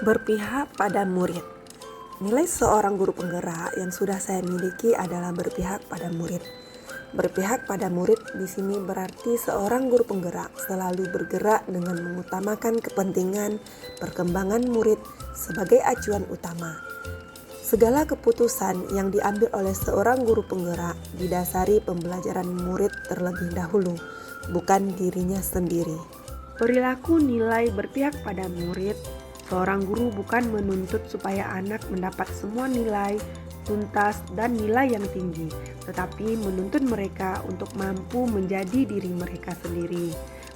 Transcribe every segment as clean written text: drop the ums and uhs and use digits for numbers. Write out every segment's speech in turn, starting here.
Berpihak pada murid. Nilai seorang guru penggerak yang sudah saya miliki adalah berpihak pada murid. Berpihak pada murid di sini berarti seorang guru penggerak selalu bergerak dengan mengutamakan kepentingan perkembangan murid sebagai acuan utama. Segala keputusan yang diambil oleh seorang guru penggerak didasari pembelajaran murid terlebih dahulu, bukan dirinya sendiri. Perilaku nilai berpihak pada murid. Seorang guru bukan menuntut supaya anak mendapat semua nilai tuntas dan nilai yang tinggi, tetapi menuntut mereka untuk mampu menjadi diri mereka sendiri,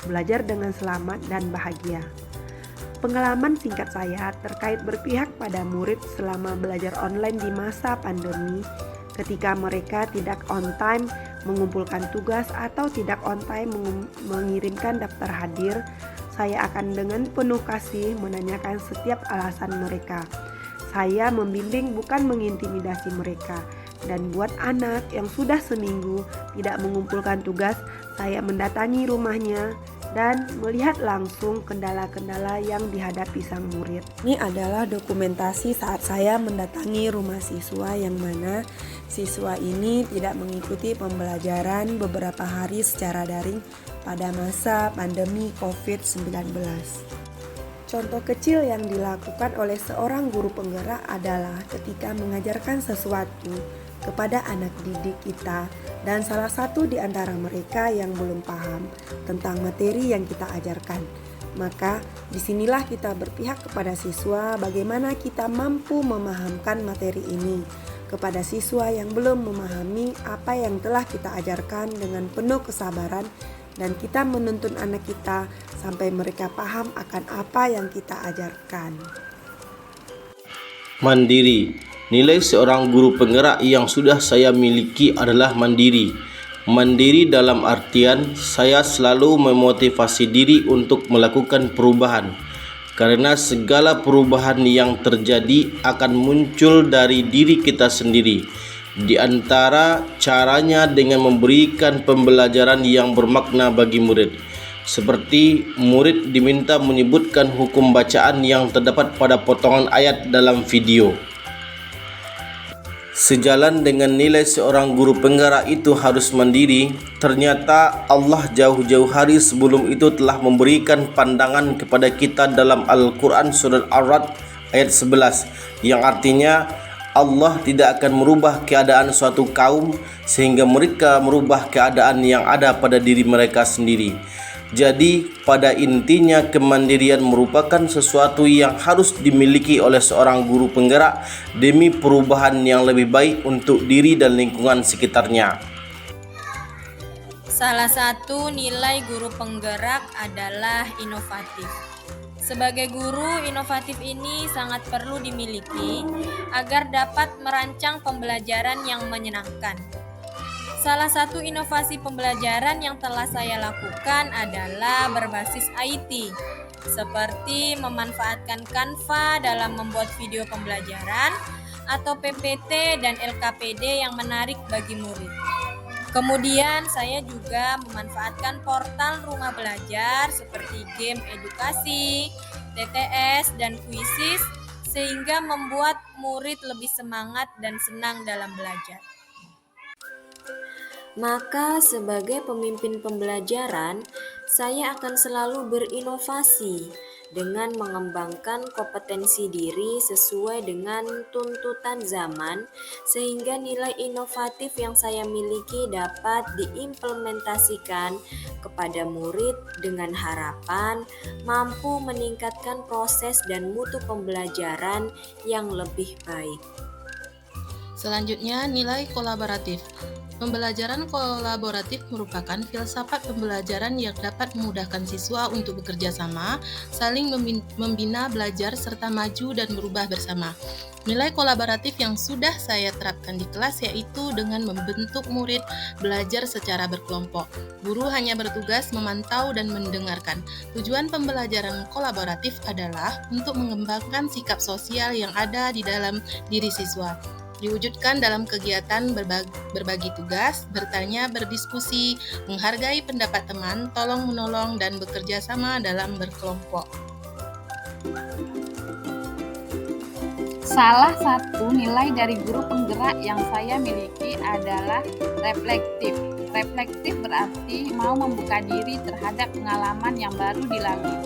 belajar dengan selamat dan bahagia. Pengalaman singkat saya terkait berpihak pada murid selama belajar online di masa pandemi, ketika mereka tidak on time mengumpulkan tugas atau tidak on time mengirimkan daftar hadir, saya akan dengan penuh kasih menanyakan setiap alasan mereka. Saya membimbing bukan mengintimidasi mereka. Dan buat anak yang sudah seminggu tidak mengumpulkan tugas, saya mendatangi rumahnya dan melihat langsung kendala-kendala yang dihadapi sang murid. Ini adalah dokumentasi saat saya mendatangi rumah siswa yang mana siswa ini tidak mengikuti pembelajaran beberapa hari secara daring pada masa pandemi COVID-19. Contoh kecil yang dilakukan oleh seorang guru penggerak adalah ketika mengajarkan sesuatu kepada anak didik kita dan salah satu di antara mereka yang belum paham tentang materi yang kita ajarkan. Maka disinilah kita berpihak kepada siswa bagaimana kita mampu memahamkan materi ini kepada siswa yang belum memahami apa yang telah kita ajarkan dengan penuh kesabaran, dan kita menuntun anak kita sampai mereka paham akan apa yang kita ajarkan. Mandiri. Nilai seorang guru penggerak yang sudah saya miliki adalah mandiri. Mandiri dalam artian saya selalu memotivasi diri untuk melakukan perubahan, karena segala perubahan yang terjadi akan muncul dari diri kita sendiri. Di antara caranya dengan memberikan pembelajaran yang bermakna bagi murid. Seperti murid diminta menyebutkan hukum bacaan yang terdapat pada potongan ayat dalam video. Sejalan dengan nilai seorang guru penggerak itu harus mandiri, ternyata Allah jauh-jauh hari sebelum itu telah memberikan pandangan kepada kita dalam Al-Quran Surat Ar-Ra'd ayat 11, yang artinya Allah tidak akan merubah keadaan suatu kaum sehingga mereka merubah keadaan yang ada pada diri mereka sendiri. Jadi pada intinya kemandirian merupakan sesuatu yang harus dimiliki oleh seorang guru penggerak demi perubahan yang lebih baik untuk diri dan lingkungan sekitarnya. Salah satu nilai guru penggerak adalah inovatif. Sebagai guru, inovatif ini sangat perlu dimiliki agar dapat merancang pembelajaran yang menyenangkan. Salah satu inovasi pembelajaran yang telah saya lakukan adalah berbasis IT, seperti memanfaatkan Canva dalam membuat video pembelajaran atau PPT dan LKPD yang menarik bagi murid. Kemudian saya juga memanfaatkan portal rumah belajar seperti game edukasi, TTS, dan kuisis sehingga membuat murid lebih semangat dan senang dalam belajar. Maka sebagai pemimpin pembelajaran, saya akan selalu berinovasi dengan mengembangkan kompetensi diri sesuai dengan tuntutan zaman, sehingga nilai inovatif yang saya miliki dapat diimplementasikan kepada murid dengan harapan mampu meningkatkan proses dan mutu pembelajaran yang lebih baik. Selanjutnya, nilai kolaboratif. Pembelajaran kolaboratif merupakan filsafat pembelajaran yang dapat memudahkan siswa untuk bekerja sama, saling membina belajar, serta maju dan berubah bersama. Nilai kolaboratif yang sudah saya terapkan di kelas yaitu dengan membentuk murid belajar secara berkelompok. Guru hanya bertugas memantau dan mendengarkan. Tujuan pembelajaran kolaboratif adalah untuk mengembangkan sikap sosial yang ada di dalam diri siswa. Diwujudkan dalam kegiatan berbagi tugas, bertanya, berdiskusi, menghargai pendapat teman, tolong-menolong, dan bekerja sama dalam berkelompok. Salah satu nilai dari guru penggerak yang saya miliki adalah reflektif. Reflektif berarti mau membuka diri terhadap pengalaman yang baru dilalui,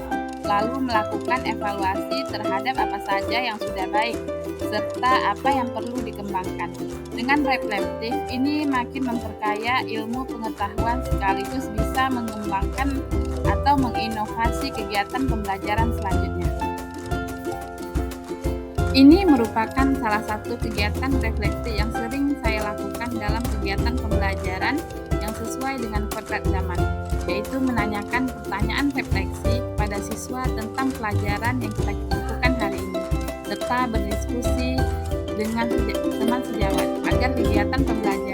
lalu melakukan evaluasi terhadap apa saja yang sudah baik, serta apa yang perlu dikembangkan. Dengan reflektif, ini makin memperkaya ilmu pengetahuan sekaligus bisa mengembangkan atau menginovasi kegiatan pembelajaran selanjutnya. Ini merupakan salah satu kegiatan refleksi yang sering saya lakukan dalam kegiatan pembelajaran yang sesuai dengan kodrat zaman, yaitu menanyakan pertanyaan refleksi pada siswa tentang pelajaran yang kita lakukan hari ini, serta berdiskusi dengan teman sejawat agar kegiatan pembelajaran